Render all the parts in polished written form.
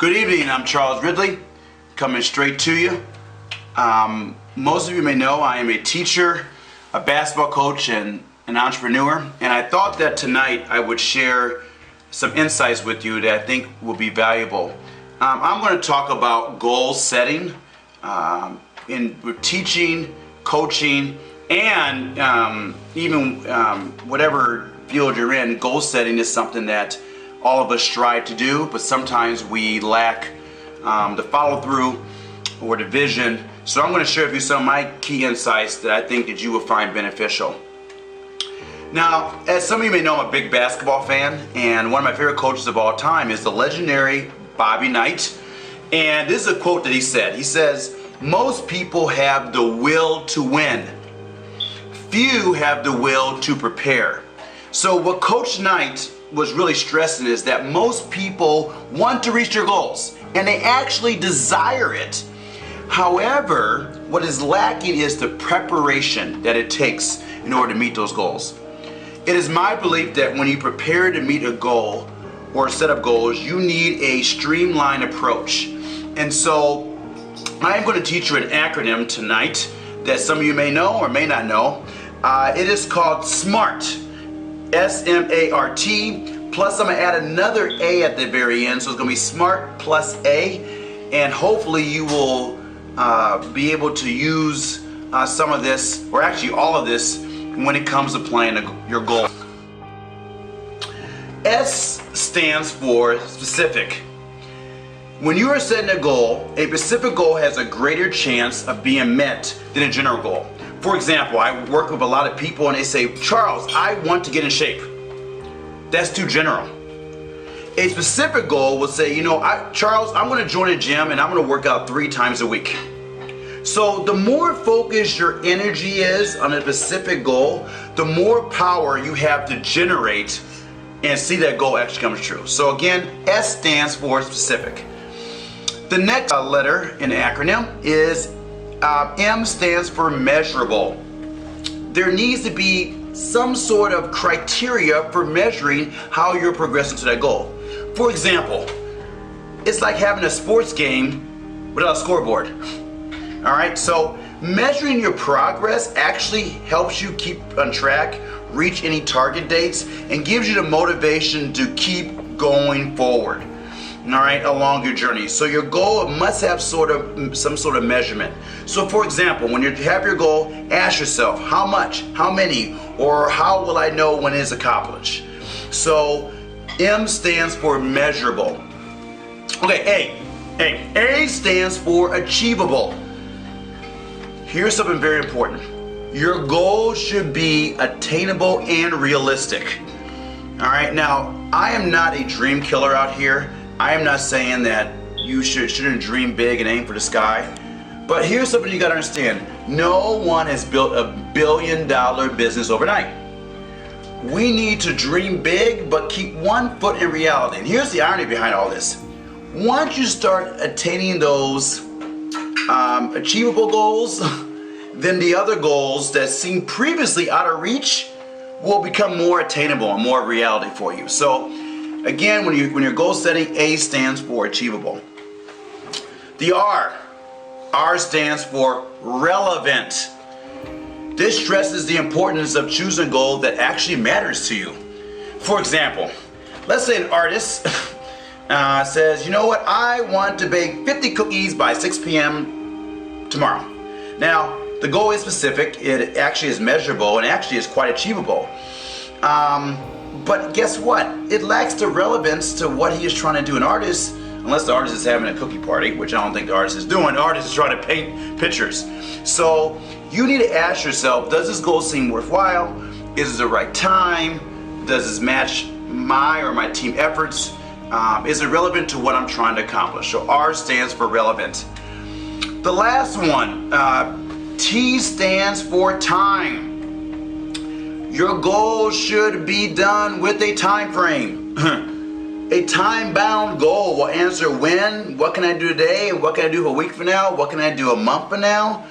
Good evening, I'm Charles Ridley, coming straight to you. Most of you may know I am a teacher, a basketball coach, and an entrepreneur, and I thought that tonight I would share some insights with you that I think will be valuable. I'm going to talk about goal setting in teaching, coaching, and even whatever field you're in. Goal setting is something that all of us strive to do, but sometimes we lack the follow-through or the vision. So I'm going to share with you some of my key insights that I think that you will find beneficial. Now, as some of you may know, I'm a big basketball fan, and one of my favorite coaches of all time is the legendary Bobby Knight. And this is a quote that he said. He says, "Most people have the will to win. Few have the will to prepare." So what Coach Knight was really stressing is that most people want to reach their goals and they actually desire it. However, what is lacking is the preparation that it takes in order to meet those goals. It is my belief that when you prepare to meet a goal or a set of goals, you need a streamlined approach. And so I am going to teach you an acronym tonight that some of you may know or may not know. It is called SMART. S-M-A-R-T, plus I'm going to add another A at the very end, so it's going to be SMART plus A, and hopefully you will be able to use some of this, or actually all of this, when it comes to playing your goal. S stands for specific. When you are setting a goal, a specific goal has a greater chance of being met than a general goal. For example, I work with a lot of people and they say, "Charles, I want to get in shape." That's too general. A specific goal will say, Charles, I'm going to join a gym and I'm going to work out 3 times a week. So the more focused your energy is on a specific goal, the more power you have to generate and see that goal actually comes true. So again, S stands for specific. The next letter in the acronym is M stands for measurable. There needs to be some sort of criteria for measuring how you're progressing to that goal. For example, it's like having a sports game without a scoreboard. All right, so measuring your progress actually helps you keep on track, reach any target dates, and gives you the motivation to keep going forward. All right, along your journey. So your goal must have some sort of measurement. So for example, when you have your goal, ask yourself, how much, how many, or how will I know when it is accomplished? So M stands for measurable. Okay, A stands for achievable. Here's something very important. Your goal should be attainable and realistic. All right, now I am not a dream killer out here. I am not saying that you shouldn't dream big and aim for the sky. But here's something you got to understand. No one has built a billion-dollar business overnight. We need to dream big, but keep one foot in reality. And here's the irony behind all this. Once you start attaining those achievable goals, then the other goals that seem previously out of reach will become more attainable and more reality for you. So again, when you're goal setting, A stands for achievable. The R stands for relevant. This stresses the importance of choosing a goal that actually matters to you. For example, let's say an artist says, I want to bake 50 cookies by 6 p.m. tomorrow. Now, the goal is specific, it actually is measurable, and actually is quite achievable. But guess what? It lacks the relevance to what he is trying to do. An artist, unless the artist is having a cookie party, which I don't think the artist is doing, the artist is trying to paint pictures. So you need to ask yourself, does this goal seem worthwhile? Is it the right time? Does this match my or my team efforts? Is it relevant to what I'm trying to accomplish? So R stands for relevant. The last one, T stands for time. Your goal should be done with a time frame. A time-bound goal will answer when, what can I do today, and what can I do a week from now, what can I do a month from now.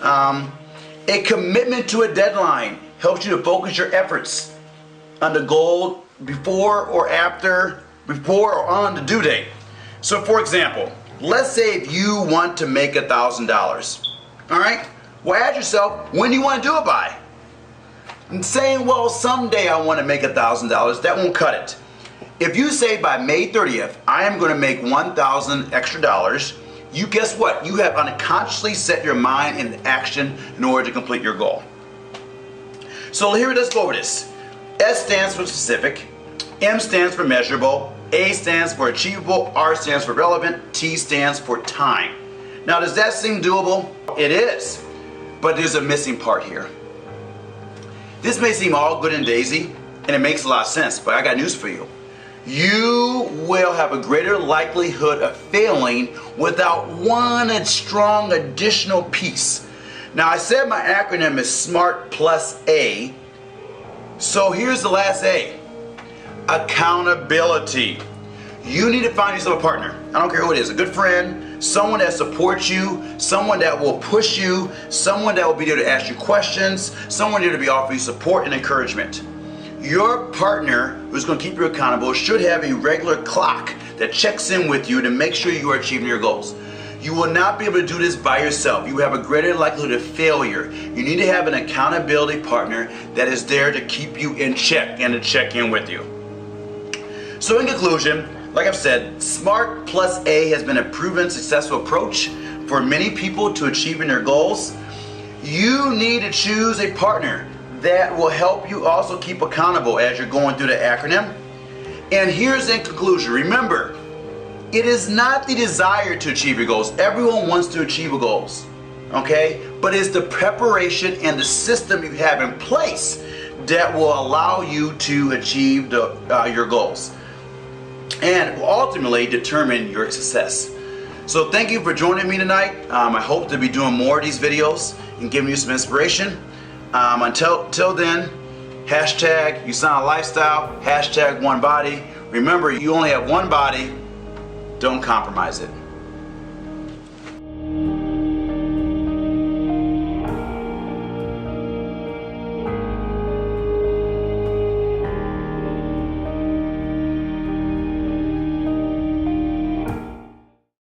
A commitment to a deadline helps you to focus your efforts on the goal before or on the due date. So for example, let's say if you want to make $1,000, all right? Well, ask yourself, when do you want to do it by? And saying, well, someday I want to make $1,000, that won't cut it. If you say by May 30th, I am going to make $1,000 extra dollars, you guess what? You have unconsciously set your mind in action in order to complete your goal. So here, let's go over this. S stands for specific, M stands for measurable, A stands for achievable, R stands for relevant, T stands for time. Now, does that seem doable? It is, but there's a missing part here. This may seem all good and daisy, and it makes a lot of sense, but I got news for you. You will have a greater likelihood of failing without one strong additional piece. Now, I said my acronym is SMART plus A, so here's the last A. Accountability. You need to find yourself a partner. I don't care who it is, a good friend, someone that supports you, someone that will push you, someone that will be there to ask you questions, someone there to be offering you support and encouragement. Your partner who's going to keep you accountable should have a regular clock that checks in with you to make sure you are achieving your goals. You will not be able to do this by yourself. You have a greater likelihood of failure. You need to have an accountability partner that is there to keep you in check and to check in with you. So in conclusion, like I've said, SMART plus A has been a proven successful approach for many people to achieving their goals. You need to choose a partner that will help you also keep accountable as you're going through the acronym. And here's in conclusion, remember, it is not the desire to achieve your goals. Everyone wants to achieve goals, okay? But it's the preparation and the system you have in place that will allow you to achieve your goals and will ultimately determine your success. So thank you for joining me tonight. I hope to be doing more of these videos and giving you some inspiration. Until then, hashtag USANA Lifestyle, hashtag one body. Remember, you only have one body. Don't compromise it.